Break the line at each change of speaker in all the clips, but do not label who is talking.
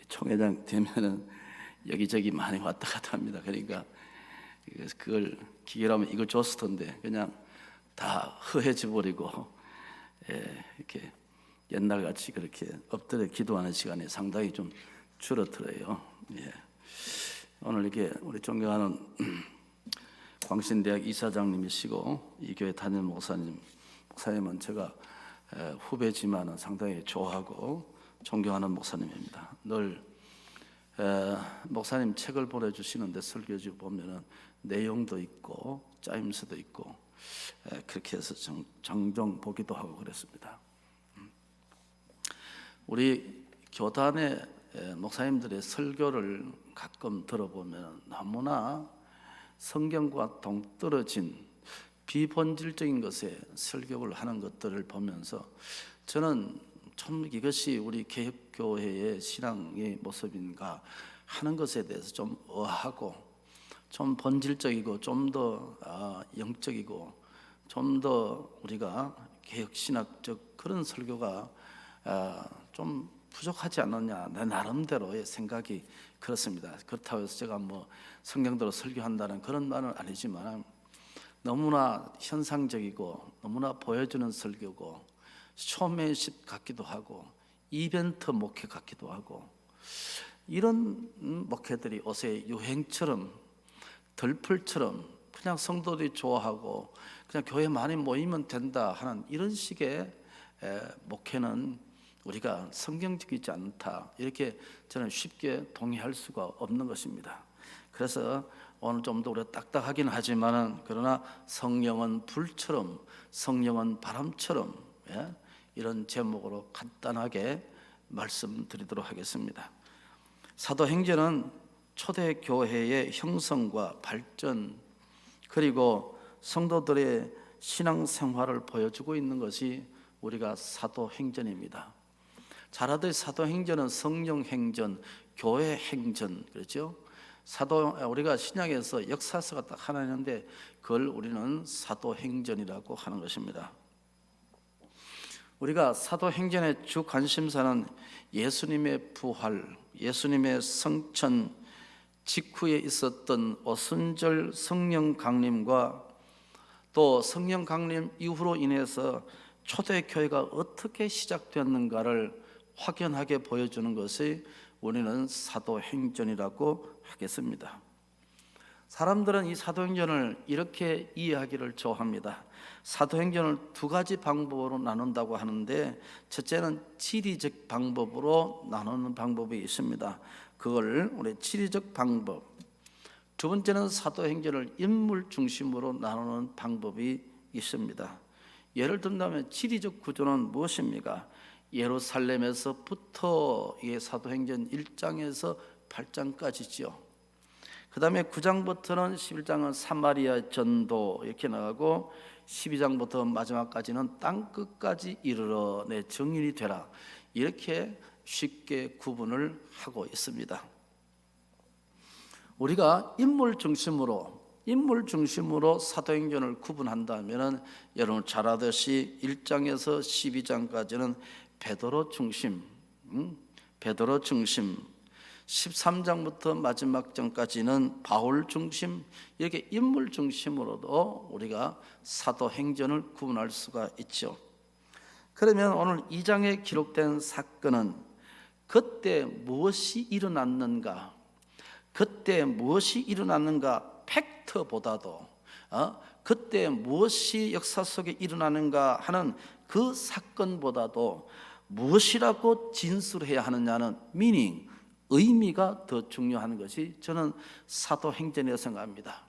총회장 되면은 여기저기 많이 왔다 갔다 합니다. 그러니까 그걸 기계라면 이걸 줬을 텐데 그냥 다 허해져 버리고 이렇게 옛날같이 그렇게 엎드려 기도하는 시간이 상당히 좀 줄어들어요. 오늘 이렇게 우리 존경하는 광신대학 이사장님이시고 이 교회 담임 목사님은 제가 후배지만은 상당히 좋아하고 존경하는 목사님입니다. 늘 목사님 책을 보내주시는데 설교지 보면은 내용도 있고 짜임새도 있고 그렇게 해서 종종 보기도 하고 그랬습니다. 우리 교단의 목사님들의 설교를 가끔 들어보면 너무나 성경과 동떨어진 비본질적인 것에 설교를 하는 것들을 보면서 저는 참 이것이 우리 개혁교회의 신앙의 모습인가 하는 것에 대해서 좀 의아하고 좀 본질적이고 좀 더 영적이고 좀 더 우리가 개혁신학적 그런 설교가 좀 부족하지 않느냐 내 나름대로의 생각이 그렇습니다. 그렇다고 해서 제가 뭐 성경대로 설교한다는 그런 말은 아니지만 너무나 현상적이고 너무나 보여주는 설교고 쇼맨십 같기도 하고 이벤트 목회 같기도 하고 이런 목회들이 요새 유행처럼 덜풀처럼 그냥 성도들이 좋아하고 그냥 교회 많이 모이면 된다 하는 이런 식의 목회는 우리가 성경적이지 않다 이렇게 저는 쉽게 동의할 수가 없는 것입니다. 그래서 오늘 좀 더 우리가 딱딱하긴 하지만은 그러나 성령은 불처럼 성령은 바람처럼 이런 제목으로 간단하게 말씀드리도록 하겠습니다. 사도행전은 초대교회의 형성과 발전 그리고 성도들의 신앙생활을 보여주고 있는 것이 우리가 사도행전입니다. 잘 아듯이 사도행전은 성령행전, 교회행전 그렇죠? 우리가 신약에서 역사서가 딱 하나 있는데 그걸 우리는 사도행전이라고 하는 것입니다. 우리가 사도행전의 주 관심사는 예수님의 부활, 예수님의 성천 직후에 있었던 오순절 성령 강림과 또 성령 강림 이후로 인해서 초대교회가 어떻게 시작되었는가를 확연하게 보여주는 것이 우리는 사도행전이라고 하겠습니다. 사람들은 이 사도행전을 이렇게 이해하기를 좋아합니다. 사도행전을 두 가지 방법으로 나눈다고 하는데 첫째는 지리적 방법으로 나누는 방법이 있습니다. 그걸 우리 지리적 방법. 두 번째는 사도행전을 인물 중심으로 나누는 방법이 있습니다. 예를 든다면 지리적 구조는 무엇입니까? 예루살렘에서부터 사도행전 1장에서 8장까지죠. 그 다음에 9장부터는 11장은 사마리아 전도 이렇게 나가고 12장부터 마지막까지는 땅끝까지 이르러 내 정인이 되라 이렇게 쉽게 구분을 하고 있습니다. 우리가 인물 중심으로 사도행전을 구분한다면 여러분 잘 아듯이 1장에서 12장까지는 베드로 중심 13장부터 마지막 장까지는 바울 중심 이렇게 인물 중심으로도 우리가 사도행전을 구분할 수가 있죠. 그러면 오늘 2장에 기록된 사건은 그때 무엇이 일어났는가 팩트보다도 그때 무엇이 역사 속에 일어나는가 하는 그 사건보다도 무엇이라고 진술해야 하느냐는 미닝 의미가 더 중요한 것이 저는 사도행전이라고 생각합니다.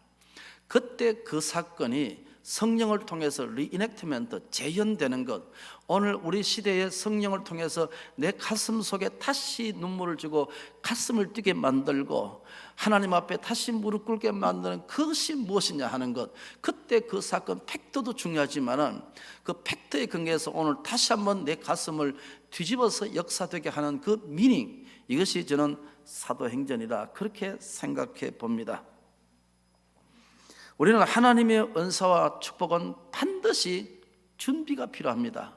그때 그 사건이 성령을 통해서 리이넥트먼트 재현되는 것, 오늘 우리 시대의 성령을 통해서 내 가슴 속에 다시 눈물을 주고 가슴을 뛰게 만들고 하나님 앞에 다시 무릎 꿇게 만드는 그것이 무엇이냐 하는 것, 그때 그 사건 팩트도 중요하지만 그 팩트의 근거에서 오늘 다시 한번 내 가슴을 뒤집어서 역사되게 하는 그 미닝, 이것이 저는 사도행전이다 그렇게 생각해 봅니다. 우리는 하나님의 은사와 축복은 반드시 준비가 필요합니다.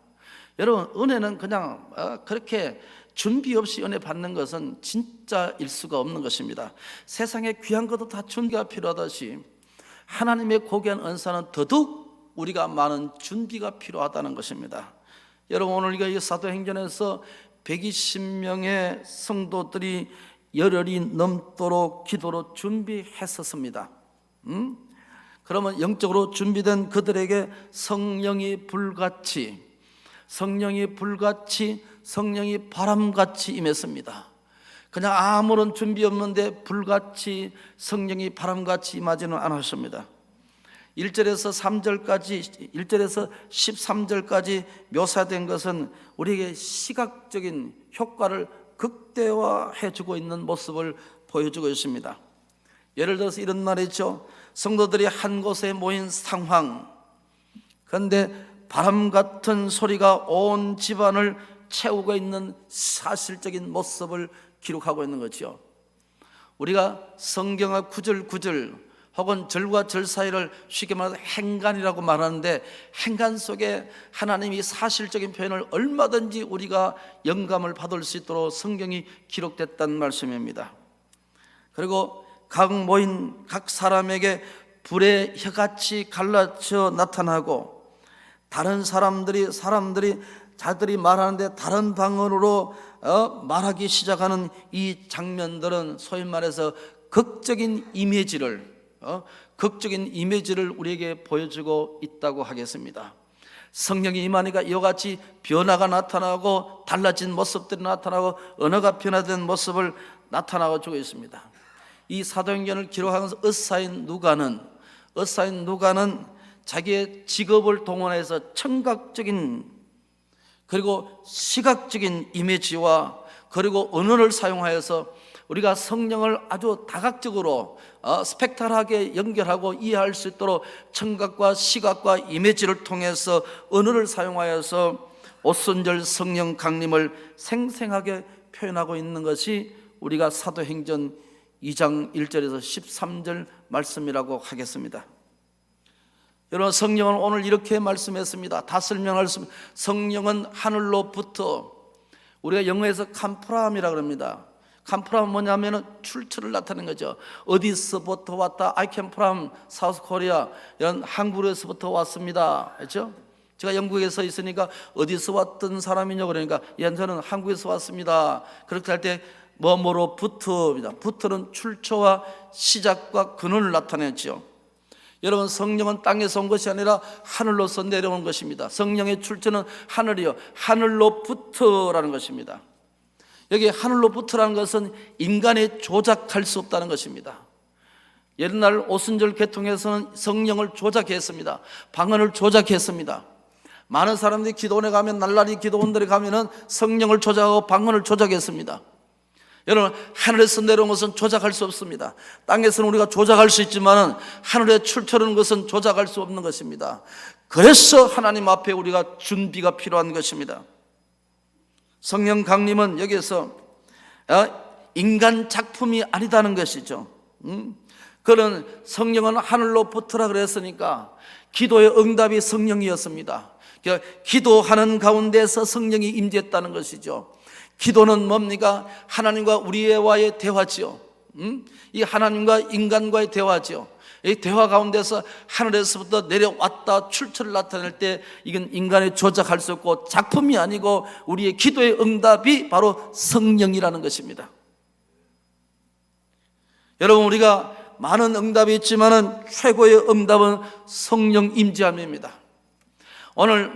여러분, 은혜는 그냥 그렇게 준비 없이 은혜 받는 것은 진짜일 수가 없는 것입니다. 세상에 귀한 것도 다 준비가 필요하듯이 하나님의 고귀한 은사는 더더욱 우리가 많은 준비가 필요하다는 것입니다. 여러분, 오늘 우리가 이 사도행전에서 120명의 성도들이 열흘이 넘도록 기도로 준비했었습니다. 그러면 영적으로 준비된 그들에게 성령이 바람같이 임했습니다. 그냥 아무런 준비 없는데 불같이 성령이 바람같이 임하지는 않았습니다. 1절에서 13절까지 묘사된 것은 우리에게 시각적인 효과를 극대화해 주고 있는 모습을 보여주고 있습니다. 예를 들어서 이런 말이죠. 성도들이 한 곳에 모인 상황, 그런데 바람 같은 소리가 온 집안을 채우고 있는 사실적인 모습을 기록하고 있는 거죠. 우리가 성경의 구절 혹은 절과 절 사이를 쉽게 말해서 행간이라고 말하는데, 행간 속에 하나님이 사실적인 표현을 얼마든지 우리가 영감을 받을 수 있도록 성경이 기록됐다는 말씀입니다. 그리고 모인 각 사람에게 불의 혀같이 갈라져 나타나고, 다른 사람들이 자들이 말하는데 다른 방언으로 말하기 시작하는 이 장면들은 소위 말해서 극적인 이미지를 우리에게 보여주고 있다고 하겠습니다. 성령이 임하니까 이와 같이 변화가 나타나고 달라진 모습들이 나타나고 언어가 변화된 모습을 나타나고 주고 있습니다. 이 사도행전을 기록하면서 의사인 누가는 자기의 직업을 동원해서 청각적인 그리고 시각적인 이미지와 그리고 언어를 사용하여서 우리가 성령을 아주 다각적으로 스펙트럴하게 연결하고 이해할 수 있도록 청각과 시각과 이미지를 통해서 언어를 사용하여서 오순절 성령 강림을 생생하게 표현하고 있는 것이 우리가 사도행전 2장 1절에서 13절 말씀이라고 하겠습니다. 여러분, 성령은 오늘 이렇게 말씀했습니다. 다 설명할 수 없습니다. 성령은 하늘로부터, 우리가 영어에서 캄프람이라고 합니다. 캄프람은 뭐냐면 출처를 나타내는 거죠. 어디서부터 왔다. I came from South Korea. 이런 한국에서부터 왔습니다. 그렇죠? 제가 영국에서 있으니까 어디서 왔던 사람이냐고 그러니까 저는 한국에서 왔습니다. 그렇게 할 때 뭐뭐로부터입니다. 부터는 출처와 시작과 근원을 나타내죠. 여러분, 성령은 땅에서 온 것이 아니라 하늘로서 내려온 것입니다. 성령의 출처는 하늘이요, 하늘로부터라는 것입니다. 여기 하늘로부터라는 것은 인간이 조작할 수 없다는 것입니다. 옛날 오순절 개통에서는 성령을 조작했습니다. 방언을 조작했습니다. 많은 사람들이 기도원에 가면, 날라리 기도원들에 가면은 성령을 조작하고 방언을 조작했습니다. 여러분, 하늘에서 내려온 것은 조작할 수 없습니다. 땅에서는 우리가 조작할 수 있지만 하늘의 출처라는 것은 조작할 수 없는 것입니다. 그래서 하나님 앞에 우리가 준비가 필요한 것입니다. 성령 강림은 여기서 인간 작품이 아니다는 것이죠. 그런 성령은 하늘로부터라 그랬으니까 기도의 응답이 성령이었습니다. 기도하는 가운데서 성령이 임재했다는 것이죠. 기도는 뭡니까? 하나님과 우리와의 대화지요. 이 하나님과 인간과의 대화지요. 이 대화 가운데서 하늘에서부터 내려왔다 출처를 나타낼 때 이건 인간이 조작할 수 없고 작품이 아니고 우리의 기도의 응답이 바로 성령이라는 것입니다. 여러분, 우리가 많은 응답이 있지만 최고의 응답은 성령 임재함입니다. 오늘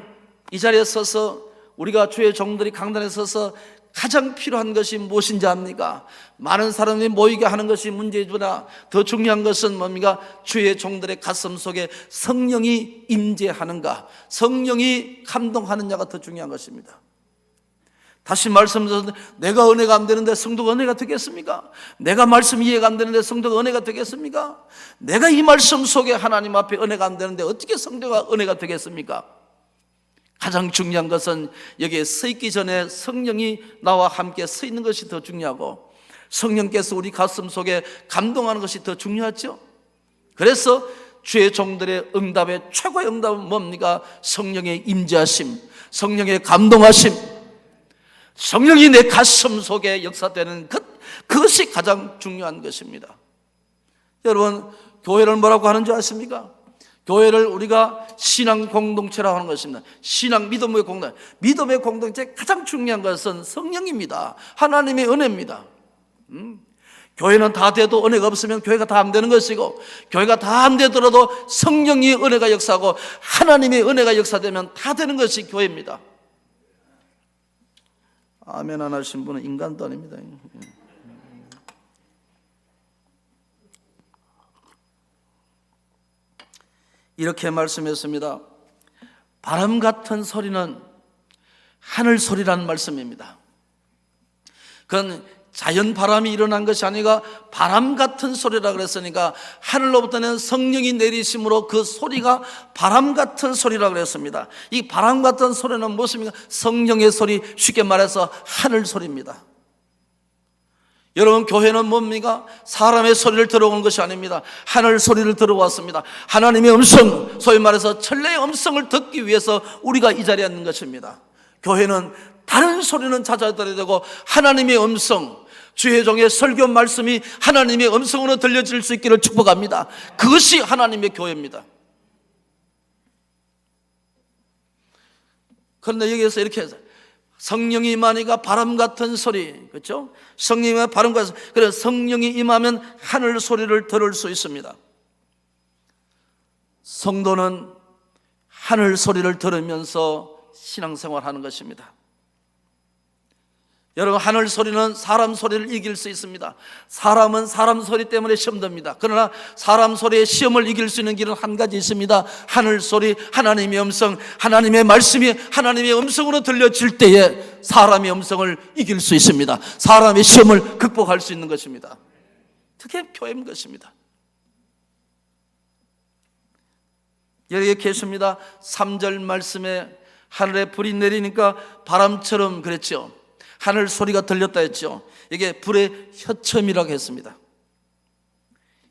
이 자리에 서서 우리가 주의 종들이 강단에 서서 가장 필요한 것이 무엇인지 압니까? 많은 사람이 모이게 하는 것이 문제이구나. 더 중요한 것은 뭡니까? 주의 종들의 가슴 속에 성령이 임재하는가, 성령이 감동하느냐가 더 중요한 것입니다. 다시 말씀드렸는데, 내가 은혜가 안 되는데 성도가 은혜가 되겠습니까? 내가 말씀 이해가 안 되는데 성도가 은혜가 되겠습니까? 내가 이 말씀 속에 하나님 앞에 은혜가 안 되는데 어떻게 성도가 은혜가 되겠습니까? 가장 중요한 것은 여기에 서 있기 전에 성령이 나와 함께 서 있는 것이 더 중요하고, 성령께서 우리 가슴 속에 감동하는 것이 더 중요하죠. 그래서 주의 종들의 응답의 최고의 응답은 뭡니까? 성령의 임재하심, 성령의 감동하심, 성령이 내 가슴 속에 역사되는 그것이 가장 중요한 것입니다. 여러분, 교회를 뭐라고 하는 줄 아십니까? 교회를 우리가 신앙 공동체라고 하는 것입니다. 신앙, 믿음의 공동체. 믿음의 공동체의 가장 중요한 것은 성령입니다. 하나님의 은혜입니다. 교회는 다 돼도 은혜가 없으면 교회가 다 안 되는 것이고, 교회가 다 안 되더라도 성령의 은혜가 역사하고 하나님의 은혜가 역사되면 다 되는 것이 교회입니다. 아멘 안 하신 분은 인간도 아닙니다. 이렇게 말씀했습니다. 바람 같은 소리는 하늘 소리라는 말씀입니다. 그건 자연 바람이 일어난 것이 아니라 바람 같은 소리라 그랬으니까 하늘로부터는 성령이 내리심으로 그 소리가 바람 같은 소리라 그랬습니다. 이 바람 같은 소리는 무엇입니까? 성령의 소리, 쉽게 말해서 하늘 소리입니다. 여러분, 교회는 뭡니까? 사람의 소리를 들어오는 것이 아닙니다. 하늘 소리를 들어왔습니다. 하나님의 음성, 소위 말해서 천래의 음성을 듣기 위해서 우리가 이 자리에 있는 것입니다. 교회는 다른 소리는 찾아들어야 되고 하나님의 음성, 주의 종의 설교 말씀이 하나님의 음성으로 들려질 수 있기를 축복합니다. 그것이 하나님의 교회입니다. 그런데 여기에서 이렇게 해서 성령이 임하니까 바람 같은 소리, 그렇죠? 성령이 바람 같은 소리. 그래서 성령이 임하면 하늘 소리를 들을 수 있습니다. 성도는 하늘 소리를 들으면서 신앙생활하는 것입니다. 여러분, 하늘 소리는 사람 소리를 이길 수 있습니다. 사람은 사람 소리 때문에 시험 듭니다. 그러나 사람 소리의 시험을 이길 수 있는 길은 한 가지 있습니다. 하늘 소리, 하나님의 음성, 하나님의 말씀이 하나님의 음성으로 들려질 때에 사람의 음성을 이길 수 있습니다. 사람의 시험을 극복할 수 있는 것입니다. 그게 교회인 것입니다. 여기 계십니다. 3절 말씀에 하늘에 불이 내리니까 바람처럼 그랬죠. 하늘 소리가 들렸다 했죠. 이게 불의 혀첨이라고 했습니다.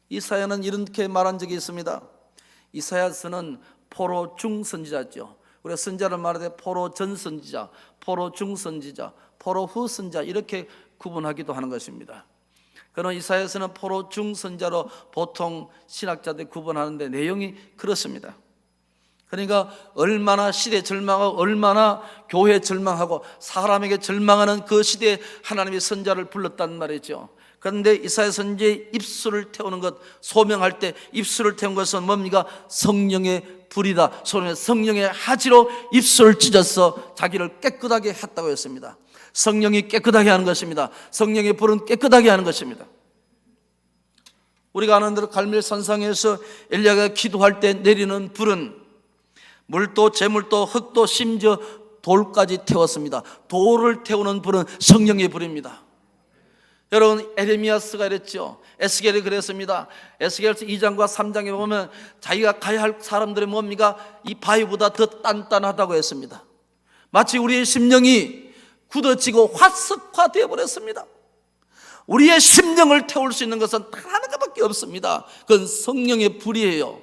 이사야는 이렇게 말한 적이 있습니다. 이사야서는 포로 중선지자죠. 우리가 선지자를 말할 때 포로 전선지자, 포로 중선지자, 포로 후선지자 이렇게 구분하기도 하는 것입니다. 그러나 이사야서는 포로 중선자로 보통 신학자들이 구분하는데 내용이 그렇습니다. 그러니까 얼마나 시대 절망하고 얼마나 교회 절망하고 사람에게 절망하는 그 시대에 하나님의 선자를 불렀단 말이죠. 그런데 이사야 선지의 입술을 태우는 것, 소명할 때 입술을 태운 것은 뭡니까? 성령의 불이다. 성령의 하지로 입술을 찢어서 자기를 깨끗하게 했다고 했습니다. 성령이 깨끗하게 하는 것입니다. 성령의 불은 깨끗하게 하는 것입니다. 우리가 아는 대로 갈멜 산상에서 엘리야가 기도할 때 내리는 불은 물도 재물도 흙도 심지어 돌까지 태웠습니다. 돌을 태우는 불은 성령의 불입니다. 여러분, 에레미야스가 이랬죠. 에스겔이 그랬습니다. 에스겔서 2장과 3장에 보면 자기가 가야 할 사람들이 뭡니까? 이 바위보다 더 단단하다고 했습니다. 마치 우리의 심령이 굳어지고 화석화되어 버렸습니다. 우리의 심령을 태울 수 있는 것은 단 하나밖에 없습니다. 그건 성령의 불이에요.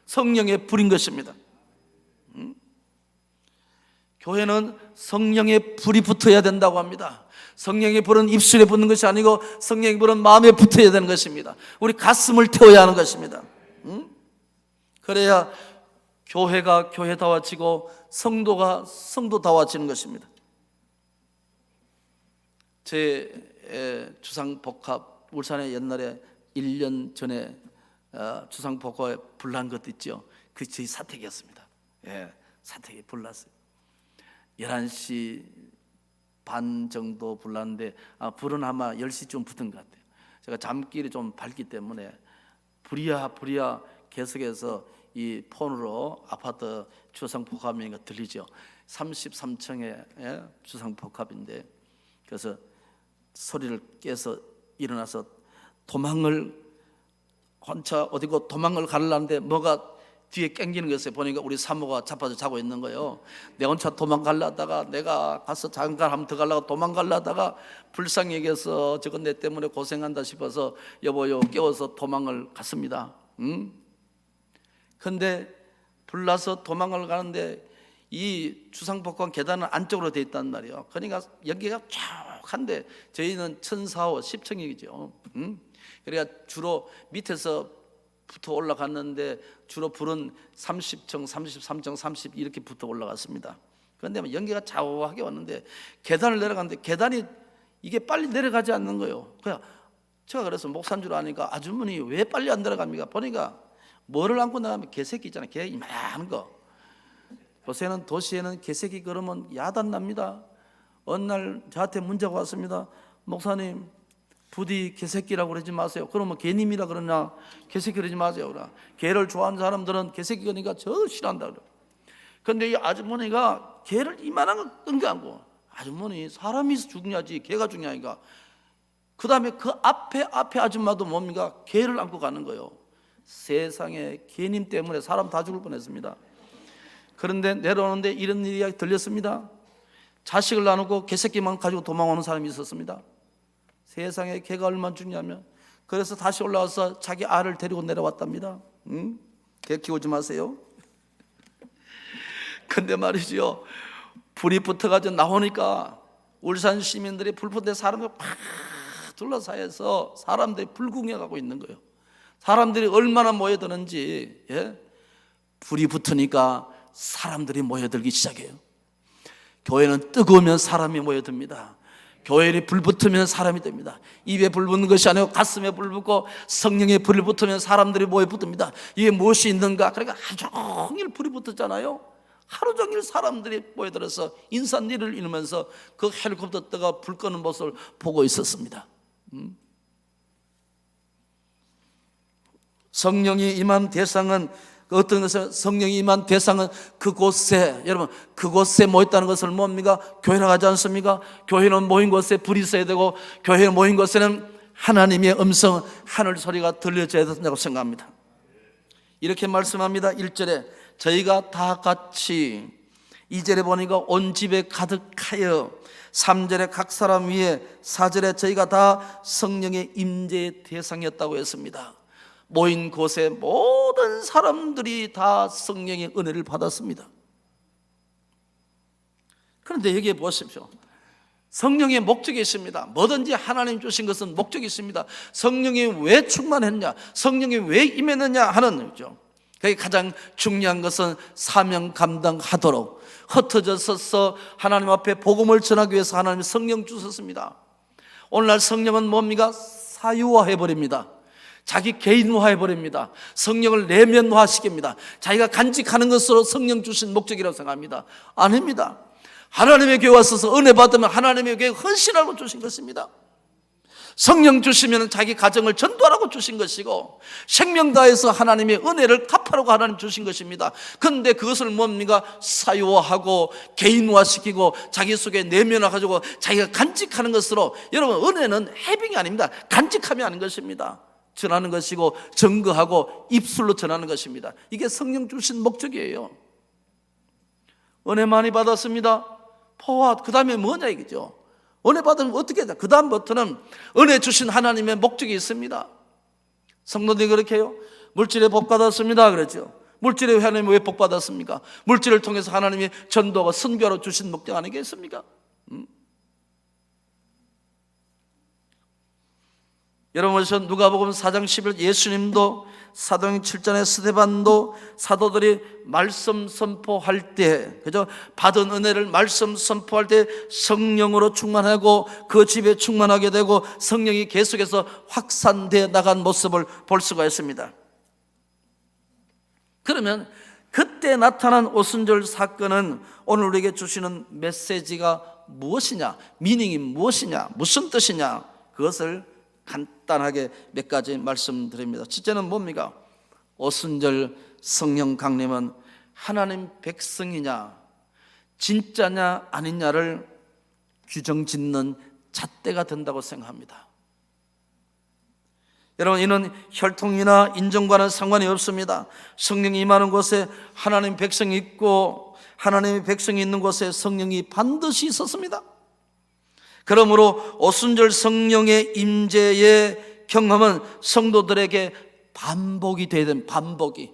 성령의 불인 것입니다. 교회는 성령의 불이 붙어야 된다고 합니다. 성령의 불은 입술에 붙는 것이 아니고 성령의 불은 마음에 붙어야 되는 것입니다. 우리 가슴을 태워야 하는 것입니다. 그래야 교회가 교회다워지고 성도가 성도다워지는 것입니다. 제 주상복합, 울산에 옛날에 1년 전에 주상복합에 불난 것도 있죠. 그게 저희 사택이었습니다. 사택에 불났어요. 11시 반 정도 불났는데 불은 아마 10시쯤 붙은 것 같아요. 제가 잠길이 좀 밝기 때문에 불이야 계속해서 이 폰으로 아파트 주상복합이니까 들리죠. 33층에 주상복합인데 그래서 소리를 깨서 일어나서 도망을 혼자 어디고 도망을 가려는데 뭐가 뒤에 깽기는 것을 보니까 우리 사모가 자빠져 자고 있는 거예요. 내 혼자 도망가려다가 내가 가서 잠깐 한번 더 가려고 도망가려다가 불쌍히 여겨서 저건 내 때문에 고생한다 싶어서 여보요 깨워서 도망을 갔습니다. 근데 불나서 도망을 가는데 이 주상복합 계단은 안쪽으로 돼 있단 말이에요. 그러니까 연기가 쫙 한데 저희는 1004호 10층이죠. 그러니까 주로 밑에서 부터 올라갔는데 주로 불은 30층, 33층, 30 이렇게 붙어 올라갔습니다. 그런데 연기가 좌우하게 왔는데 계단을 내려갔는데 계단이 이게 빨리 내려가지 않는 거예요. 그냥 제가 그래서 목사인 줄 아니까 아주머니 왜 빨리 안 내려갑니까? 보니까 뭐를 안고 나가면 개새끼 있잖아요. 개 이만한 거. 요새는 도시에는 개새끼 걸으면 야단 납니다. 어느 날 저한테 문자가 왔습니다. 목사님, 부디 개새끼라고 그러지 마세요. 그러면 개님이라 그러냐? 개새끼 그러지 마세요. 그러나 개를 좋아하는 사람들은 개새끼 그러니까 저 싫어한다 그래요. 근데 이 아주머니가 개를 이만한 거 뜬게안고, 아주머니 사람이 중요하지 개가 중요하니까 그 다음에 그 앞에 아줌마도 뭡니까? 개를 안고 가는 거예요. 세상에 개님 때문에 사람 다 죽을 뻔했습니다. 그런데 내려오는데 이런 일이 들렸습니다. 자식을 나누고 개새끼만 가지고 도망오는 사람이 있었습니다. 세상에 개가 얼마나 중요하면. 그래서 다시 올라와서 자기 알을 데리고 내려왔답니다. 개 키우지 마세요. 근데 말이죠, 불이 붙어가지고 나오니까 울산 시민들이 불 붙은 데 사람들 팍 둘러싸여서 사람들이 불궁해가고 있는 거예요. 사람들이 얼마나 모여드는지. 불이 붙으니까 사람들이 모여들기 시작해요. 교회는 뜨거우면 사람이 모여듭니다. 교회에 불 붙으면 사람이 됩니다. 입에 불 붙는 것이 아니고 가슴에 불 붙고 성령에 불이 붙으면 사람들이 모여 붙습니다. 이게 무엇이 있는가? 그러니까 하루 종일 불이 붙었잖아요. 하루 종일 사람들이 모여들어서 인산리를 이루면서 그 헬리콥터 뜨가 불 끄는 모습을 보고 있었습니다. 성령이 임한 대상은 어떤 것을, 성령이 임한 대상은 그곳에, 여러분 그곳에 모였다는 것을 뭡니까? 교회라고 하지 않습니까? 교회는 모인 곳에 불이 있어야 되고, 교회에 모인 곳에는 하나님의 음성, 하늘 소리가 들려져야 된다고 생각합니다. 이렇게 말씀합니다. 1절에 저희가 다 같이, 2절에 보니까 온 집에 가득하여, 3절에 각 사람 위에, 4절에 저희가 다 성령의 임재의 대상이었다고 했습니다. 모인 곳에 모든 사람들이 다 성령의 은혜를 받았습니다. 그런데 여기에 보십시오. 성령의 목적이 있습니다. 뭐든지 하나님 주신 것은 목적이 있습니다. 성령이 왜 충만했냐, 성령이 왜 임했느냐 하는 거죠. 그게 가장 중요한 것은 사명 감당하도록 흩어져서 하나님 앞에 복음을 전하기 위해서 하나님이 성령 주셨습니다. 오늘날 성령은 뭡니까? 사유화해버립니다. 자기 개인화해버립니다. 성령을 내면화시킵니다. 자기가 간직하는 것으로 성령 주신 목적이라고 생각합니다. 아닙니다. 하나님의 교회 와서 은혜 받으면 하나님의 교회 헌신하고 주신 것입니다. 성령 주시면 자기 가정을 전도하라고 주신 것이고, 생명 다해서 하나님의 은혜를 갚으라고 하나님 주신 것입니다. 그런데 그것을 뭡니까? 사유화하고 개인화시키고 자기 속에 내면화가지고 자기가 간직하는 것으로, 여러분 은혜는 해빙이 아닙니다. 간직하며 하는 것입니다. 전하는 것이고 증거하고 입술로 전하는 것입니다. 이게 성령 주신 목적이에요. 은혜 많이 받았습니다. 포화, 그 다음에 뭐냐 이거죠. 은혜 받으면 어떻게 해야 돼? 그 다음부터는 은혜 주신 하나님의 목적이 있습니다. 성도들이 그렇게 해요. 물질에 복 받았습니다 그랬죠. 물질에 하나님이 왜 복 받았습니까? 물질을 통해서 하나님이 전도와 선교로 주신 목적 아니겠습니까? 여러분, 누가복음 4장 10절, 예수님도 사도행 7장의 스데반도 사도들이 말씀 선포할 때, 그죠? 받은 은혜를 말씀 선포할 때 성령으로 충만하고 그 집에 충만하게 되고 성령이 계속해서 확산되어 나간 모습을 볼 수가 있습니다. 그러면 그때 나타난 오순절 사건은 오늘 우리에게 주시는 메시지가 무엇이냐, 미닝이 무엇이냐, 무슨 뜻이냐, 그것을 간단하게 몇 가지 말씀드립니다. 첫째는 뭡니까? 오순절 성령 강림은 하나님 백성이냐 진짜냐 아니냐를 규정짓는 잣대가 된다고 생각합니다. 여러분, 이는 혈통이나 인종과는 상관이 없습니다. 성령이 임하는 곳에 하나님 백성이 있고 하나님의 백성이 있는 곳에 성령이 반드시 있었습니다. 그러므로 오순절 성령의 임재의 경험은 성도들에게 반복이 돼야 됩니다. 반복이.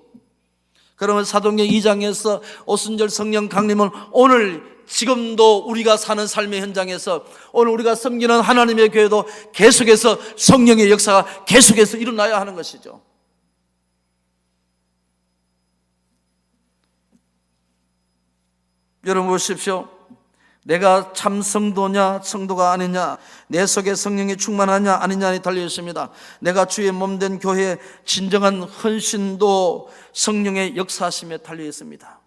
그러면 사도행전 2장에서 오순절 성령 강림은 오늘 지금도 우리가 사는 삶의 현장에서 오늘 우리가 섬기는 하나님의 교회도 계속해서 성령의 역사가 계속해서 일어나야 하는 것이죠. 여러분 보십시오. 내가 참 성도냐 성도가 아니냐, 내 속에 성령이 충만하냐 아니냐에 달려 있습니다. 내가 주의 몸된 교회의 진정한 헌신도 성령의 역사심에 달려 있습니다.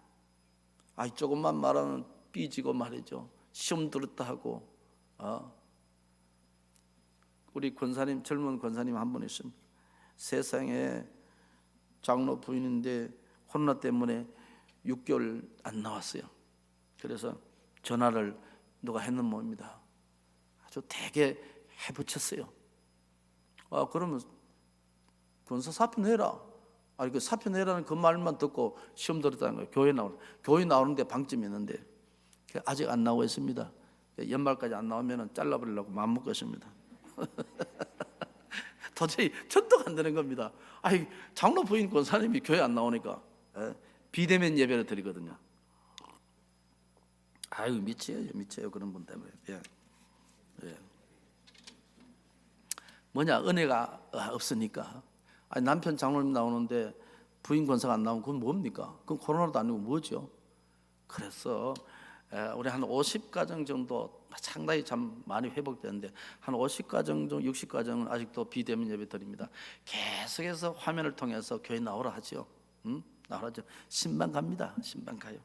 조금만 말하면 삐지고 말이죠. 시험 들었다 하고. 우리 권사님, 젊은 권사님 한 분 있습니다. 세상에 장로 부인인데 코로나 때문에 6개월 안 나왔어요. 그래서 전화를 누가 했는 모입니다. 아주 되게 해붙였어요. 그러면 권사 사표내라. 그 사표내라는 그 말만 듣고 시험 들었다는 거예요. 교회 나오는데 방점이 있는데 아직 안 나오고 있습니다. 연말까지 안 나오면 잘라버리려고 마음먹었습니다. 도저히 전도가 안 되는 겁니다. 장로 부인 권사님이 교회 안 나오니까 비대면 예배를 드리거든요. 미쳐요 그런 분 때문에. 뭐냐, 은혜가 없으니까. 남편 장로님 나오는데 부인 권사가 안 나오면 그건 뭡니까? 그건 코로나도 아니고 뭐죠? 그래서 우리 한 50가정 정도 상당히 참 많이 회복되는데 한 50가정 정도, 60가정은 아직도 비대면 예배 드립니다. 계속해서 화면을 통해서 교회 나오라 하죠. 나오라죠. 신방 갑니다. 신방 가요.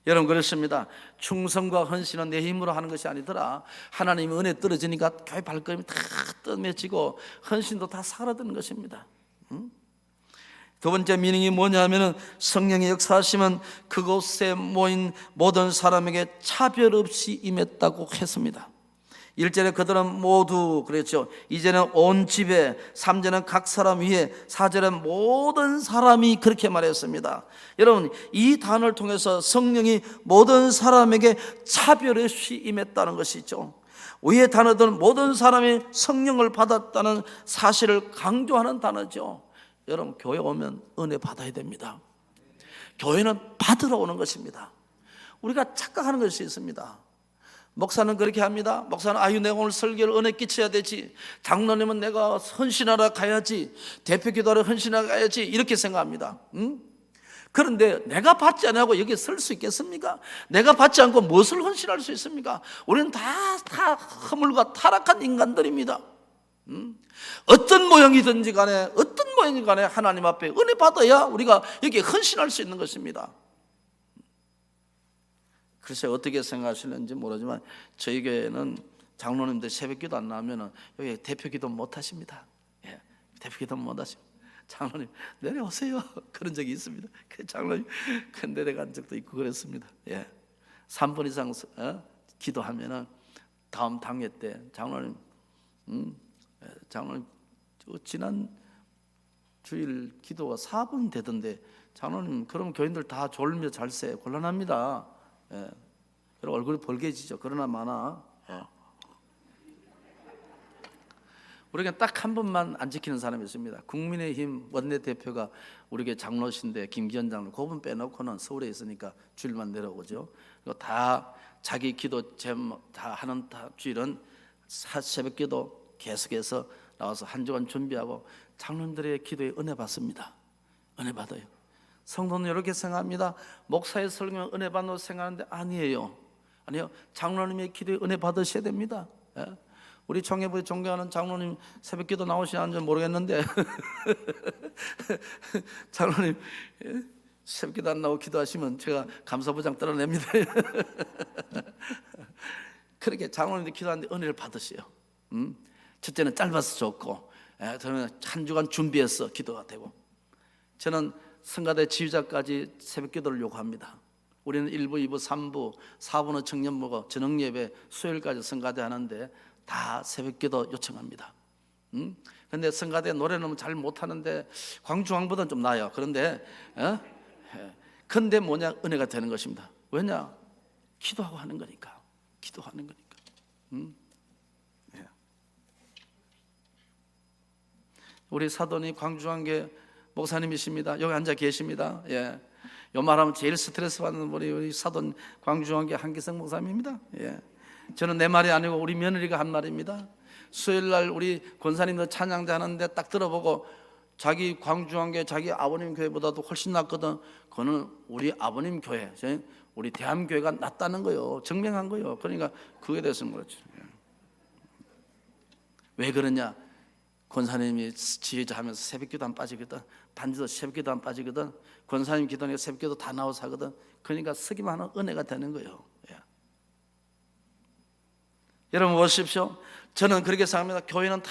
여러분 그렇습니다. 충성과 헌신은 내 힘으로 하는 것이 아니더라. 하나님의 은혜 떨어지니까 교회 발걸음이 다 뜸해지고 헌신도 다 사라지는 것입니다. 두 번째 미닝이 뭐냐면은 성령의 역사하심은 그곳에 모인 모든 사람에게 차별 없이 임했다고 했습니다. 1절에 그들은 모두 그랬죠. 2절은 온 집에, 3절은 각 사람 위에, 4절은 모든 사람이 그렇게 말했습니다. 여러분 이 단어를 통해서 성령이 모든 사람에게 차별 없이 임했다는 것이죠. 위의 단어들은 모든 사람이 성령을 받았다는 사실을 강조하는 단어죠. 여러분 교회 오면 은혜 받아야 됩니다. 교회는 받으러 오는 것입니다. 우리가 착각하는 것이 있습니다. 목사는 그렇게 합니다. 목사는 내가 오늘 설교를 은혜 끼쳐야 되지, 장로님은 내가 헌신하러 가야지, 대표기도하러 헌신하러 가야지, 이렇게 생각합니다. 그런데 내가 받지 않고 여기 설 수 있겠습니까? 내가 받지 않고 무엇을 헌신할 수 있습니까? 우리는 다 허물과 타락한 인간들입니다. 어떤 모양이든지 간에 하나님 앞에 은혜 받아야 우리가 여기에 헌신할 수 있는 것입니다. 글쎄 어떻게 생각하시는지 모르지만 저희 교회는 장로님들 새벽기도 안 나오면 여기 대표기도 못 하십니다. 대표기도 못 하십니다. 장로님 내려오세요. 그런 적이 있습니다. 장로님 내려간 적도 있고 그랬습니다. 3분 이상 기도하면은 다음 당회 때 장로님 지난 주일 기도가 4분 되던데 장로님 그럼 교인들 다 졸며 잘세 곤란합니다. 그리고 얼굴이 벌개지죠. 그러나 마나 우리가 딱 한 번만 안 지키는 사람이 있습니다. 국민의힘 원내대표가 우리 교회 장로신데 김기현 장로, 그분 빼놓고는 서울에 있으니까 주일만 내려오죠. 그리고 다 자기 기도 다 하는 주일은 새벽기도 계속해서 나와서 한 주간 준비하고 장로님들의 기도에 은혜 받습니다. 은혜 받아요. 성도는 이렇게 생각합니다. 목사의 설교는 은혜 받는 생각하는데 아니에요. 장로님의 기도에 은혜 받으셔야 됩니다. 우리 청해부에 존경하는 장로님 새벽기도 나오시는지 모르겠는데 장로님 새벽기도 안 나오고 기도하시면 제가 감사부장 떨어냅니다. 그렇게 장로님들 기도하는데 은혜를 받으세요. 첫째는 짧아서 좋고, 저는 한 주간 준비해서 기도가 되고, 저는 성가대 지휘자까지 새벽기도를 요구합니다. 우리는 1부, 2부, 3부, 4부는 청년부고 저녁예배, 수요일까지 성가대 하는데 다 새벽기도 요청합니다. 그런데 성가대 노래는 잘 못하는데 광주왕보다는 좀 나아요. 그런데 근데 뭐냐, 은혜가 되는 것입니다. 왜냐? 기도하고 하는 거니까. 기도하는 거니까. 우리 사돈이 광주왕교 목사님이십니다. 여기 앉아 계십니다. 예. 요 말하면 제일 스트레스 받는 분이 우리 사돈 광주왕교 한기성 목사님입니다. 예. 저는 내 말이 아니고 우리 며느리가 한 말입니다. 수요일 날 우리 권사님들 찬양대 하는데 딱 들어보고 자기 광주왕교 자기 아버님 교회보다도 훨씬 낫거든. 그거는 우리 아버님 교회, 우리 대한교회가 낫다는 거요. 증명한 거요. 그러니까 그에 대해서 그렇죠. 왜 그러냐? 권사님이 지휘자하면서 새벽기도 안 빠지거든. 반지도 새벽기도 안 빠지거든. 권사님 기도하니까 새벽기도 다 나와서 하거든. 그러니까 서기만 하는 은혜가 되는 거예요. 예. 여러분 보십시오. 저는 그렇게 생각합니다. 교회는 다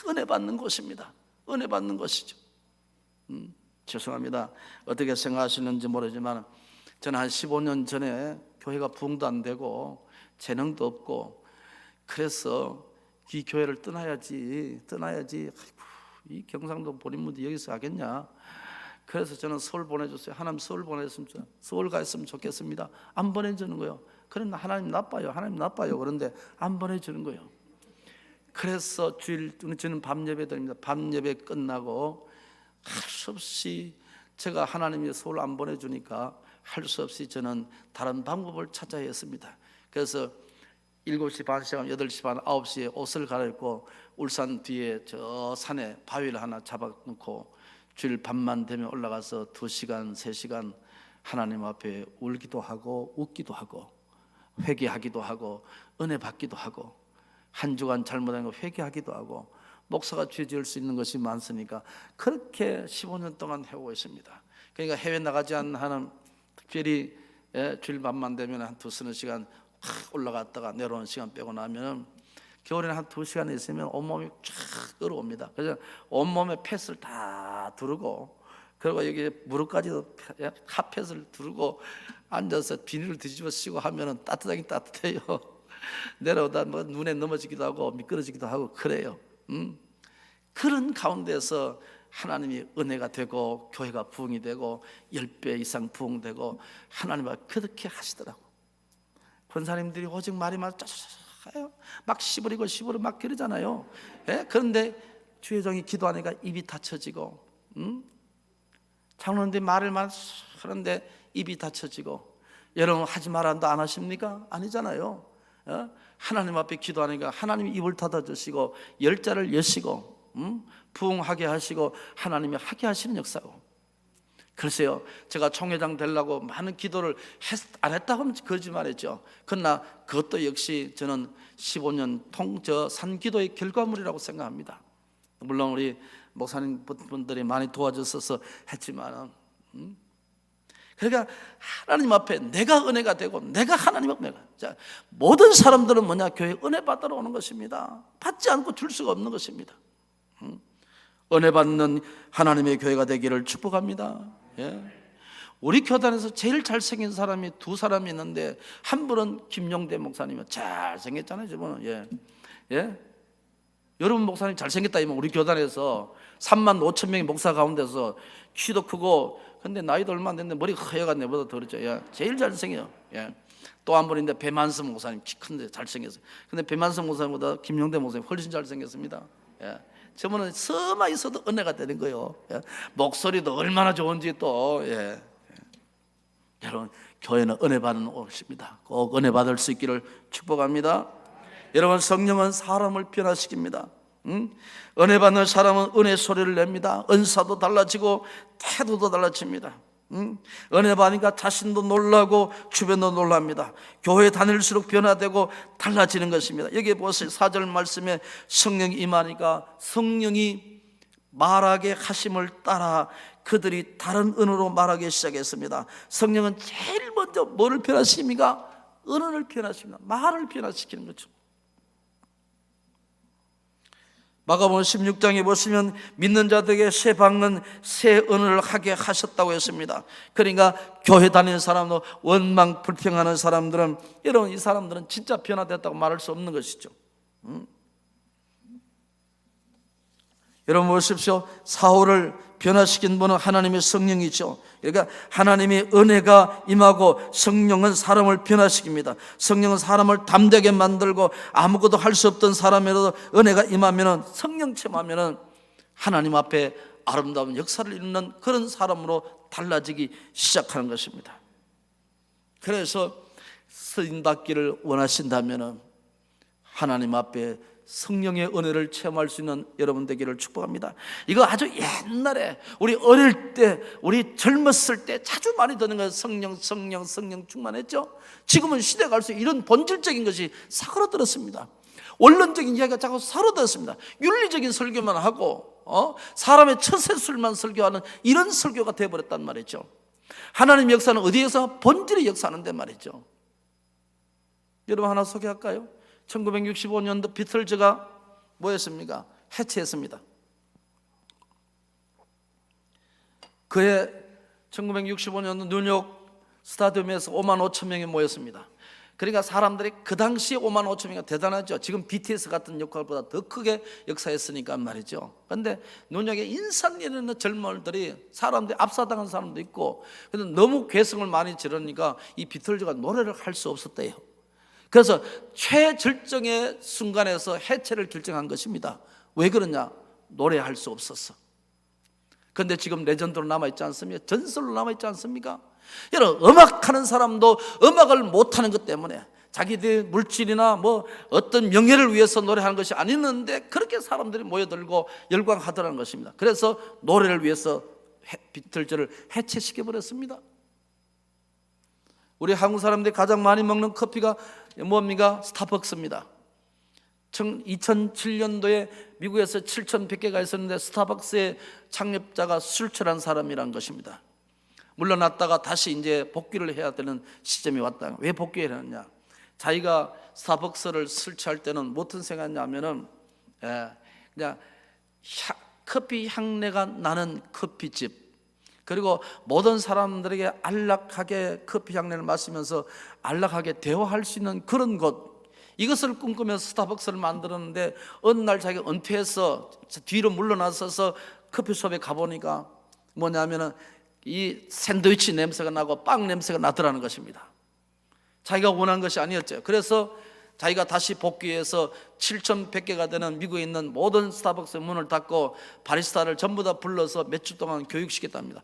은혜 받는 곳입니다. 은혜 받는 것이죠. 죄송합니다. 어떻게 생각하시는지 모르지만 저는 한 15년 전에 교회가 부흥도 안 되고 재능도 없고 그래서 이 교회를 떠나야지. 아이고, 이 경상도 보림문도 여기서 하겠냐. 그래서 저는 서울 보내줬어요. 하나님 서울 보냈으면 서울 갔으면 좋겠습니다. 안 보내주는 거예요. 그러나 하나님 나빠요. 그런데 안 보내주는 거예요. 그래서 저는 밤 예배 드립니다. 밤 예배 끝나고 할 수 없이 제가 하나님이 서울 안 보내주니까 할 수 없이 저는 다른 방법을 찾아야 했습니다. 그래서 7시 반 시간 8시 반 9시에 옷을 갈아입고 울산 뒤에 저 산에 바위를 하나 잡아놓고 주일 밤만 되면 올라가서 2시간 3시간 하나님 앞에 울기도 하고 웃기도 하고 회개하기도 하고 은혜 받기도 하고 한 주간 잘못한 거 회개하기도 하고 목사가 죄 지을 수 있는 것이 많으니까 그렇게 15년 동안 해오고 있습니다. 그러니까 해외 나가지 않는 한은 특별히 주일 밤만 되면 한 2-3시간 확 올라갔다가 내려오는 시간 빼고 나면 겨울에는 한 2시간 있으면 온몸이 쫙 얼어옵니다. 그래서 온몸에 펫을 다 두르고 그리고 여기 무릎까지도 핫펫을 두르고 앉아서 비닐을 뒤집어 쓰고 하면 따뜻하긴 따뜻해요. 내려오다 뭐 눈에 넘어지기도 하고 미끄러지기도 하고 그래요. 그런 가운데서 하나님이 은혜가 되고 교회가 부흥이 되고 10배 이상 부흥되고 하나님과 그렇게 하시더라고. 권사님들이 오직 말이 막 짜자자자요. 막 씹으리고 막 그러잖아요. 예? 그런데 주의 종이 기도하니까 입이 닫혀지고, 장로님들이 말을 하는데 입이 닫혀지고, 여러분 하지 말란다 안 하십니까? 아니잖아요. 하나님 앞에 기도하니까 하나님이 입을 닫아주시고 열자를 여시고 부흥하게 하시고 하나님이 하게 하시는 역사고. 글쎄요, 제가 총회장 되려고 많은 기도를 안 했다고 하면 거짓말했죠. 그러나 그것도 역시 저는 15년 산기도의 결과물이라고 생각합니다. 물론 우리 목사님 분들이 많이 도와주셔서 했지만 그러니까 하나님 앞에 내가 은혜가 되고 내가 하나님 앞에 자, 모든 사람들은 뭐냐? 교회 은혜 받으러 오는 것입니다. 받지 않고 줄 수가 없는 것입니다. 은혜 받는 하나님의 교회가 되기를 축복합니다. 예. 우리 교단에서 제일 잘생긴 사람이 2사람이 있는데 한 분은 김용대 목사님이 잘생겼잖아요. 저분은 예. 여러분 목사님 잘생겼다 이면 우리 교단에서 35,000명의 목사 가운데서 키도 크고 근데 나이도 얼마 안 됐는데 머리가 허여가 내보다 더 그렇죠. 예. 제일 잘생겨요. 예. 또 한 분인데 배만성 목사님 키 큰데 잘생겼어요. 근데 배만성 목사님보다 김용대 목사님 훨씬 잘생겼습니다. 예. 저분은 서만 있어도 은혜가 되는 거예요. 예. 목소리도 얼마나 좋은지 또 여러분 교회는 은혜 받는 곳입니다. 꼭 은혜 받을 수 있기를 축복합니다. 여러분 성령은 사람을 변화시킵니다. 은혜 받는 사람은 은혜 소리를 냅니다. 은사도 달라지고 태도도 달라집니다. 은혜 받으니까 자신도 놀라고 주변도 놀랍니다. 교회 다닐수록 변화되고 달라지는 것입니다. 여기 보세요. 4절 말씀에 성령이 임하니까 성령이 말하게 하심을 따라 그들이 다른 언어로 말하기 시작했습니다. 성령은 제일 먼저 뭐를 변화시킵니까? 언어를 변화시킵니다. 말을 변화시키는 거죠. 마가복음 16장에 보시면 믿는 자들에게 새 방언, 새 언어를 하게 하셨다고 했습니다. 그러니까 교회 다니는 사람도 원망 불평하는 사람들은 여러분 이 사람들은 진짜 변화됐다고 말할 수 없는 것이죠. 여러분 보십시오. 사울을 변화시킨 분은 하나님의 성령이죠. 그러니까 하나님의 은혜가 임하고 성령은 사람을 변화시킵니다. 성령은 사람을 담대하게 만들고 아무것도 할 수 없던 사람이라도 은혜가 임하면 성령 체험하면 하나님 앞에 아름다운 역사를 이루는 그런 사람으로 달라지기 시작하는 것입니다. 그래서 스님답기를 원하신다면 하나님 앞에 성령의 은혜를 체험할 수 있는 여러분 되기를 축복합니다. 이거 아주 옛날에 우리 어릴 때, 우리 젊었을 때 자주 많이 듣는 거 성령 충만했죠. 지금은 시대가 갈수록 이런 본질적인 것이 사그라들었습니다. 원론적인 이야기가 자꾸 사그라들었습니다. 윤리적인 설교만 하고 사람의 처세술만 설교하는 이런 설교가 되어버렸단 말이죠. 하나님 역사는 어디에서? 본질의 역사하는데 말이죠. 여러분 하나 소개할까요? 1965년도 비틀즈가 뭐였습니까? 해체했습니다. 그해 1965년도 뉴욕 스타디움에서 5만 5천 명이 모였습니다. 그러니까 사람들이 그 당시에 5만 5천 명이 대단하죠. 지금 BTS 같은 역할보다 더 크게 역사했으니까 말이죠. 그런데 뉴욕에 인상 있는 젊은이들이 사람들이 압사당한 사람도 있고, 근데 너무 괴성을 많이 지르니까 이 비틀즈가 노래를 할 수 없었대요. 그래서 최절정의 순간에서 해체를 결정한 것입니다. 왜 그러냐? 노래할 수 없었어. 그런데 지금 레전드로 남아있지 않습니까? 전설로 남아있지 않습니까? 여러분, 음악하는 사람도 음악을 못하는 것 때문에 자기들 물질이나 뭐 어떤 명예를 위해서 노래하는 것이 아니었는데 그렇게 사람들이 모여들고 열광하더라는 것입니다. 그래서 노래를 위해서 비틀즈를 해체시켜버렸습니다. 우리 한국 사람들이 가장 많이 먹는 커피가 뭡니까? 스타벅스입니다. 2007년도에 미국에서 7,100개가 있었는데 스타벅스의 창립자가 술 취한 사람이란 것입니다. 물러났다가 다시 이제 복귀를 해야 되는 시점이 왔다. 왜 복귀를 했느냐? 자기가 스타벅스를 술 취할 때는 무슨 생각했냐면은 그냥 커피 향내가 나는 커피집, 그리고 모든 사람들에게 안락하게 커피 향내를 마시면서 안락하게 대화할 수 있는 그런 곳, 이것을 꿈꾸면서 스타벅스를 만들었는데 어느 날 자기가 은퇴해서 뒤로 물러나서서 커피숍에 가보니까 뭐냐면은 이 샌드위치 냄새가 나고 빵 냄새가 나더라는 것입니다. 자기가 원한 것이 아니었죠. 그래서 자기가 다시 복귀해서 7,100개가 되는 미국에 있는 모든 스타벅스 문을 닫고 바리스타를 전부 다 불러서 몇 주 동안 교육시켰답니다.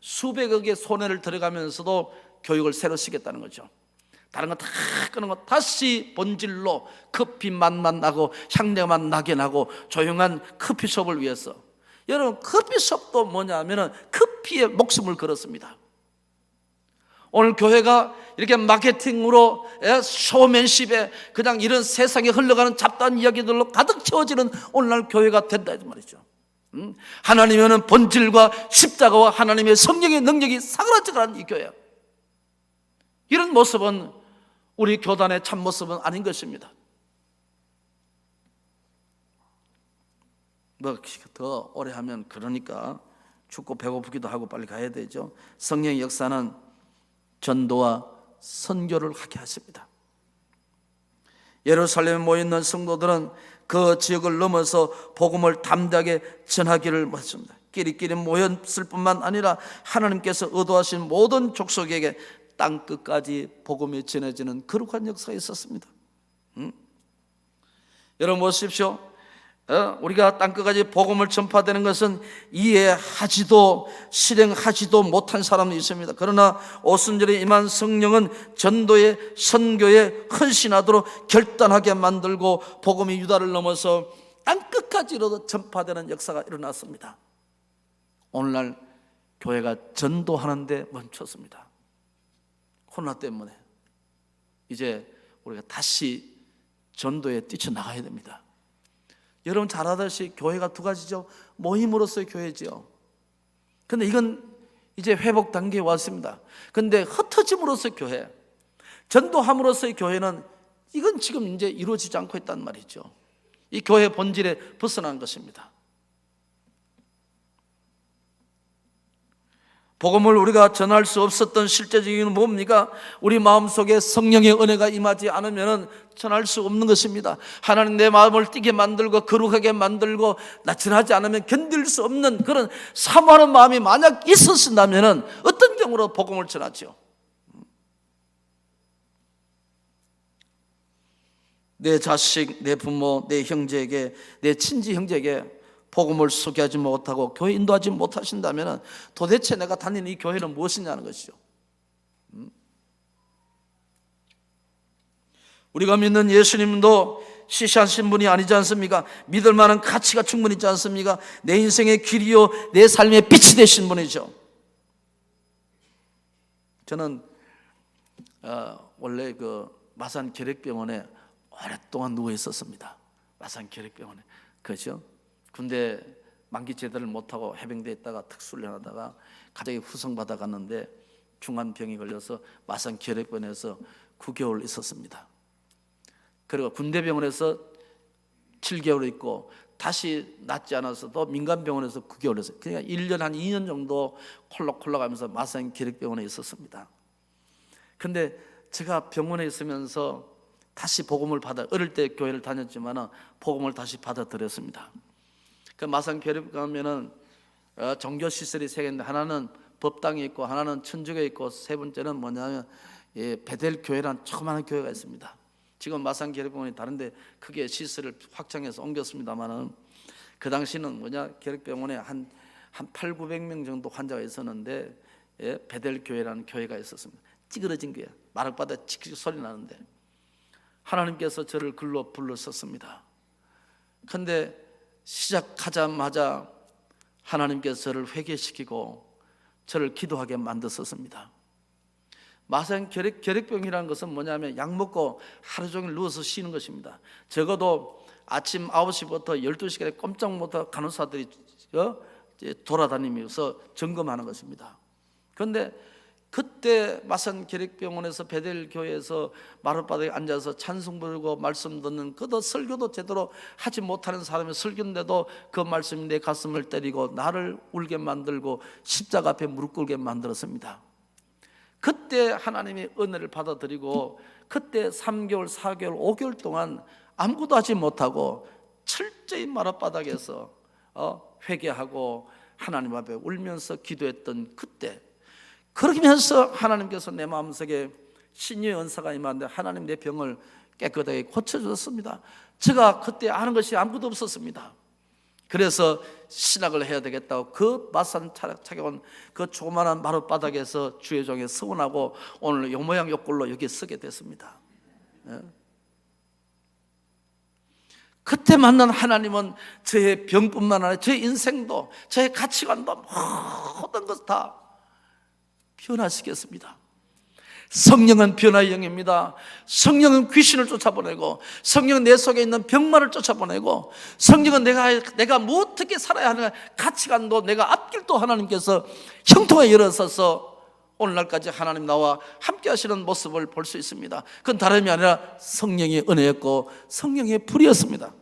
수백억의 손해를 들어가면서도 교육을 새로 시켰다는 거죠. 다른 거 다 끊고 다시 본질로 커피 맛만 나고 향내만 나게 나고 조용한 커피숍을 위해서. 여러분, 커피숍도 뭐냐면은 커피에 목숨을 걸었습니다. 오늘 교회가 이렇게 마케팅으로 쇼맨십에 그냥 이런 세상에 흘러가는 잡다한 이야기들로 가득 채워지는 오늘날 교회가 된다 이 말이죠. 하나님은 본질과 십자가와 하나님의 성령의 능력이 사그라져가는 이 교회, 이런 모습은 우리 교단의 참 모습은 아닌 것입니다. 뭐 더 오래 하면 그러니까 춥고 배고프기도 하고 빨리 가야 되죠. 성령의 역사는 전도와 선교를 하게 하십니다. 예루살렘에 모여있는 성도들은 그 지역을 넘어서 복음을 담대하게 전하기를 원했습니다. 끼리끼리 모였을 뿐만 아니라 하나님께서 의도하신 모든 족속에게 땅끝까지 복음이 전해지는 거룩한 역사가 있었습니다. 여러분 보십시오. 우리가 땅끝까지 복음을 전파되는 것은 이해하지도 실행하지도 못한 사람이 있습니다. 그러나 오순절에 임한 성령은 전도에 선교에 헌신하도록 결단하게 만들고 복음이 유다를 넘어서 땅끝까지로도 전파되는 역사가 일어났습니다. 오늘날 교회가 전도하는데 멈췄습니다. 코로나 때문에 이제 우리가 다시 전도에 뛰쳐나가야 됩니다. 여러분 잘 아듯이 교회가 두 가지죠. 모임으로서의 교회지요. 그런데 이건 이제 회복 단계에 왔습니다. 그런데 흩어짐으로서의 교회, 전도함으로서의 교회는 이건 지금 이제 이루어지지 않고 있단 말이죠. 이 교회 본질에 벗어난 것입니다. 복음을 우리가 전할 수 없었던 실제적인 이유는 뭡니까? 우리 마음속에 성령의 은혜가 임하지 않으면 전할 수 없는 것입니다. 하나님 내 마음을 뛰게 만들고 거룩하게 만들고 나 전하지 않으면 견딜 수 없는 그런 사모하는 마음이 만약 있었다면 어떤 경우로 복음을 전하죠? 내 자식, 내 부모, 내 형제에게, 내 친지 형제에게 복음을 소개하지 못하고 교회 인도하지 못하신다면 도대체 내가 다니는 이 교회는 무엇이냐는 것이죠. 우리가 믿는 예수님도 시시하신 분이 아니지 않습니까? 믿을 만한 가치가 충분히 있지 않습니까? 내 인생의 길이요 내 삶의 빛이 되신 분이죠. 저는 원래 그 마산 결핵병원에 오랫동안 누워 있었습니다. 마산 결핵병원에. 그렇죠? 군대 만기 제대를 못하고 해병대에 있다가 특수훈련하다가 갑자기 후송받아 갔는데 중환병이 걸려서 마산 결핵병원에서 9개월 있었습니다. 그리고 군대병원에서 7개월 있고 다시 낫지 않아서도 민간병원에서 9개월 했어요. 그러니까 1년 한 2년 정도 콜록콜록 하면서 마산 결핵병원에 있었습니다. 근데 제가 병원에 있으면서 다시 복음을 어릴 때 교회를 다녔지만 복음을 다시 받아들였습니다. 그 마산 결핵병원에는 종교 시설이 세 개인데 하나는 법당이 있고 하나는 천주교에 있고 세 번째는 뭐냐면 베델 교회라는 조그마한 교회가 있습니다. 지금 마산 결핵병원이 다른데 크게 시설을 확장해서 옮겼습니다만은 그 당시는 결핵병원에 한 800~900명 정도 환자가 있었는데 베델 교회라는 교회가 있었습니다. 찌그러진 교회, 마룻바닥 칙칙 소리 나는데 하나님께서 저를 글로 불렀었습니다. 그런데 시작하자마자 하나님께서 저를 회개시키고 저를 기도하게 만드셨습니다. 마산 결핵병이라는 것은 뭐냐면 약 먹고 하루 종일 누워서 쉬는 것입니다. 적어도 아침 9시부터 12시까지 꼼짝 못하고 간호사들이 돌아다니면서 점검하는 것입니다. 그런데 그때 마산 결핵병원에서 베델 교회에서 마룻바닥에 앉아서 찬송 부르고 말씀 듣는 그도 설교도 제대로 하지 못하는 사람이 설교인데도 그 말씀이 내 가슴을 때리고 나를 울게 만들고 십자가 앞에 무릎 꿇게 만들었습니다. 그때 하나님의 은혜를 받아들이고 그때 3개월, 4개월, 5개월 동안 아무것도 하지 못하고 철저히 마룻바닥에서 회개하고 하나님 앞에 울면서 기도했던 그때, 그러면서 하나님께서 내 마음속에 신유의 은사가 임하는데 하나님 내 병을 깨끗하게 고쳐주셨습니다. 제가 그때 아는 것이 아무것도 없었습니다. 그래서 신학을 해야 되겠다고 그 마산 찾아온 그 조그마한 마룻바닥에서 주의 종에 서원하고 오늘 요 모양 요 꼴로 여기 서게 됐습니다. 그때 만난 하나님은 저의 병뿐만 아니라 저의 인생도 저의 가치관도 모든 것 다 변화시켰습니다. 성령은 변화의 영입니다. 성령은 귀신을 쫓아보내고 성령은 내 속에 있는 병마를 쫓아보내고 성령은 내가 뭐 어떻게 살아야 하는 가치관도 내가 앞길도 하나님께서 형통하게 열어서서 오늘날까지 하나님 나와 함께 하시는 모습을 볼 수 있습니다. 그건 다름이 아니라 성령의 은혜였고 성령의 불이었습니다.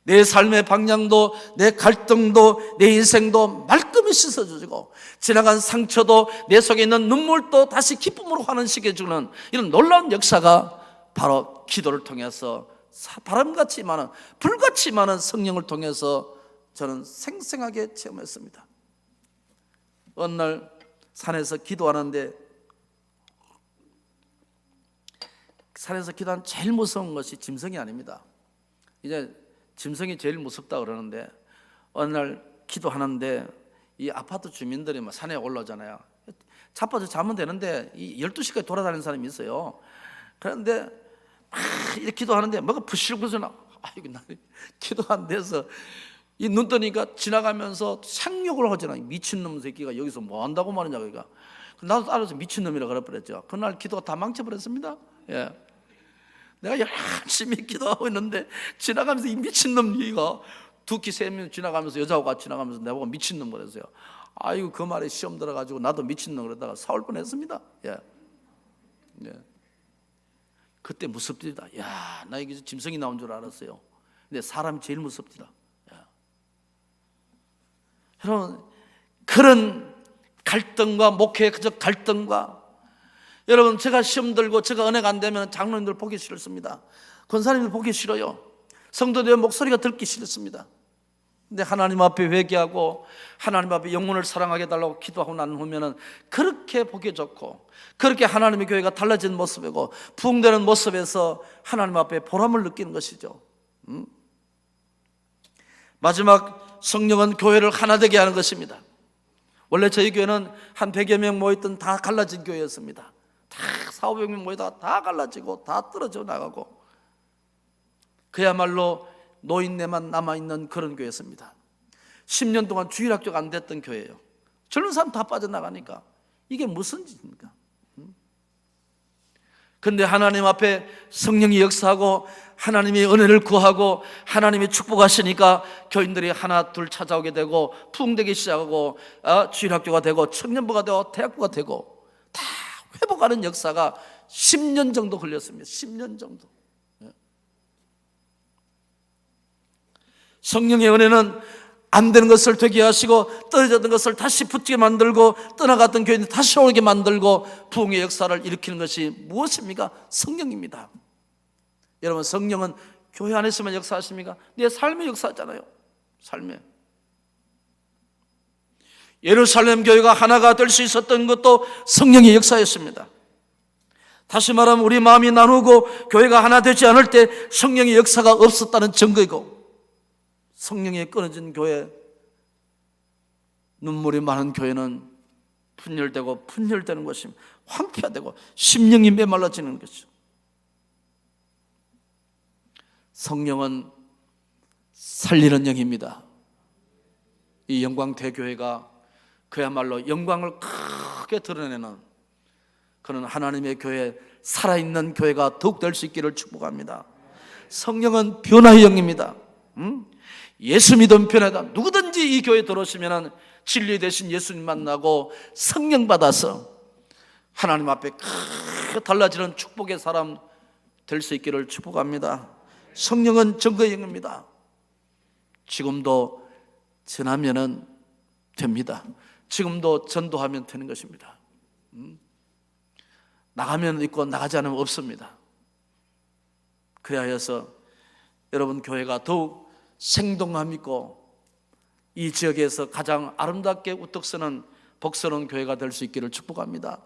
내 삶의 방향도 내 갈등도 내 인생도 말끔히 씻어주고 지나간 상처도 내 속에 있는 눈물도 다시 기쁨으로 환원시켜주는 이런 놀라운 역사가 바로 기도를 통해서 바람같이 많은 불같이 많은 성령을 통해서 저는 생생하게 체험했습니다. 어느 날 산에서 기도하는데 산에서 기도하는 제일 무서운 것이 짐승이 아닙니다. 이제 짐승이 제일 무섭다 그러는데 어느 날 기도하는데 이 아파트 주민들이 막 산에 올라오잖아요. 자빠져 자면 되는데 이 12시까지 돌아다니는 사람이 있어요. 그런데 막 이렇게 기도하는데 뭐가 부실부실 나. 아이고 나 기도 안 돼서 이 눈 뜨니까 지나가면서 상욕을 하잖아요. 미친놈 새끼가 여기서 뭐 한다고 말하냐 그러니까. 나도 따라서 미친놈이라 그래버렸죠. 그날 기도가 다 망쳐버렸습니다. 예. 내가 열심히 기도하고 있는데 지나가면서 이 미친놈 얘가 두 키 세 명 지나가면서 여자하고 같이 지나가면서 내보고 미친놈 그랬어요. 아이고 그 말에 시험 들어가지고 나도 미친놈 그러다가 싸울 뻔했습니다. 예. 예. 그때 무섭습니다. 야, 나 여기서 짐승이 나온 줄 알았어요. 근데 사람이 제일 무섭니다. 예. 여러분 그런 갈등과 목회의 그저 갈등과 여러분 제가 시험 들고 제가 은혜가 안 되면 장로님들 보기 싫습니다. 권사님들 보기 싫어요. 성도들의 목소리가 듣기 싫습니다. 근데 하나님 앞에 회개하고 하나님 앞에 영혼을 사랑하게 해달라고 기도하고 난 후면은 그렇게 보기 좋고 그렇게 하나님의 교회가 달라진 모습이고 부흥되는 모습에서 하나님 앞에 보람을 느끼는 것이죠. 마지막 성령은 교회를 하나 되게 하는 것입니다. 원래 저희 교회는 한 100여 명 모였던 다 갈라진 교회였습니다. 다 400~500명 모이다가 다 갈라지고 다 떨어져 나가고 그야말로 노인네만 남아있는 그런 교회였습니다. 10년 동안 주일학교가 안 됐던 교회예요. 젊은 사람 다 빠져나가니까 이게 무슨 짓입니까? 그런데 하나님 앞에 성령이 역사하고 하나님의 은혜를 구하고 하나님이 축복하시니까 교인들이 하나 둘 찾아오게 되고 부흥되기 시작하고 주일학교가 되고 청년부가 되고 대학부가 되고 다 회복하는 역사가 10년 정도 걸렸습니다. 10년 정도. 성령의 은혜는 안 되는 것을 되게 하시고 떨어졌던 것을 다시 붙게 만들고 떠나갔던 교인들 다시 오게 만들고 부흥의 역사를 일으키는 것이 무엇입니까? 성령입니다. 여러분, 성령은 교회 안에서만 역사하십니까? 내 삶의 역사잖아요. 삶에. 예루살렘 교회가 하나가 될 수 있었던 것도 성령의 역사였습니다. 다시 말하면 우리 마음이 나누고 교회가 하나 되지 않을 때 성령의 역사가 없었다는 증거이고, 성령이 끊어진 교회, 눈물이 많은 교회는 분열되고 분열되는 것입니다. 황폐화되고 심령이 메말라지는 것이죠. 성령은 살리는 영입니다. 이 영광대교회가 그야말로 영광을 크게 드러내는 그런 하나님의 교회, 살아있는 교회가 더욱 될 수 있기를 축복합니다. 성령은 변화의 영입니다. 예수 믿으면 변화다. 누구든지 이 교회에 들어오시면 진리 대신 예수님 만나고 성령 받아서 하나님 앞에 크게 달라지는 축복의 사람 될 수 있기를 축복합니다. 성령은 증거의 영입니다. 지금도 전하면 됩니다. 지금도 전도하면 되는 것입니다. 나가면 있고 나가지 않으면 없습니다. 그래야 해서 여러분 교회가 더욱 생동감 있고 이 지역에서 가장 아름답게 우뚝 서는 복스러운 교회가 될 수 있기를 축복합니다.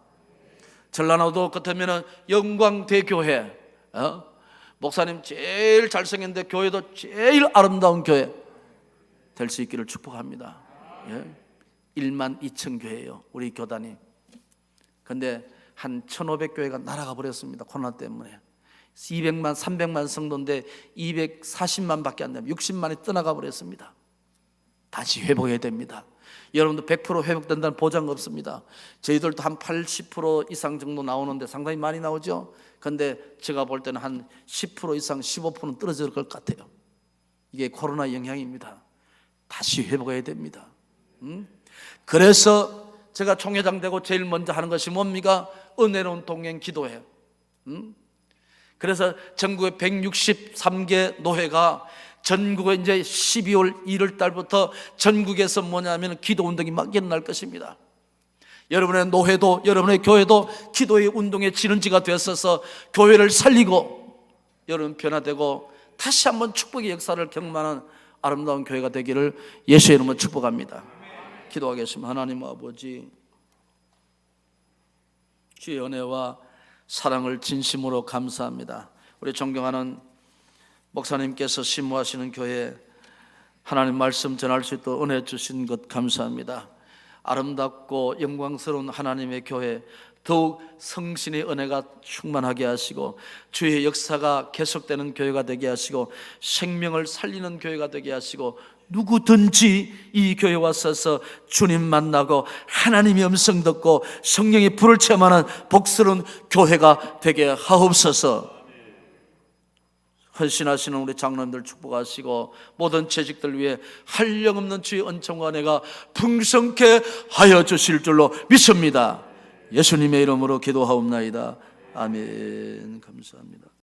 전라남도 같으면 영광대교회, 목사님 제일 잘생겼는데 교회도 제일 아름다운 교회 될 수 있기를 축복합니다. 1만 2천 교회예요, 우리 교단이. 근데 한 1,500교회가 날아가 버렸습니다. 코로나 때문에. 200만, 300만 성도인데 240만 밖에 안 됩니다. 60만이 떠나가 버렸습니다. 다시 회복해야 됩니다. 여러분도 100% 회복된다는 보장 없습니다. 저희들도 한 80% 이상 정도 나오는데 상당히 많이 나오죠. 그런데 제가 볼 때는 한 10% 이상, 15%는 떨어질 것 같아요. 이게 코로나 영향입니다. 다시 회복해야 됩니다. 그래서 제가 총회장 되고 제일 먼저 하는 것이 뭡니까? 은혜로운 동행 기도회. 그래서 전국의 163개 노회가 전국에 이제 12월 1월 달부터 전국에서 뭐냐면 기도 운동이 막 일어날 것입니다. 여러분의 노회도 여러분의 교회도 기도의 운동의 진원지가 되었어서 교회를 살리고 여러분 변화되고 다시 한번 축복의 역사를 경험하는 아름다운 교회가 되기를 예수의 이름으로 축복합니다. 기도하겠습니다. 하나님 아버지, 주의 은혜와 사랑을 진심으로 감사합니다. 우리 존경하는 목사님께서 심무하시는 교회 하나님 말씀 전할 수 있도록 은혜 주신 것 감사합니다. 아름답고 영광스러운 하나님의 교회, 더욱 성신의 은혜가 충만하게 하시고 주의 역사가 계속되는 교회가 되게 하시고 생명을 살리는 교회가 되게 하시고 누구든지 이 교회에 와서 주님 만나고 하나님의 음성 듣고 성령의 불을 체험하는 복스러운 교회가 되게 하옵소서. 헌신하시는 우리 장로님들 축복하시고 모든 재직들 위해 한량없는 주의 은총과 은혜가 풍성케 하여 주실 줄로 믿습니다. 예수님의 이름으로 기도하옵나이다. 아멘. 감사합니다.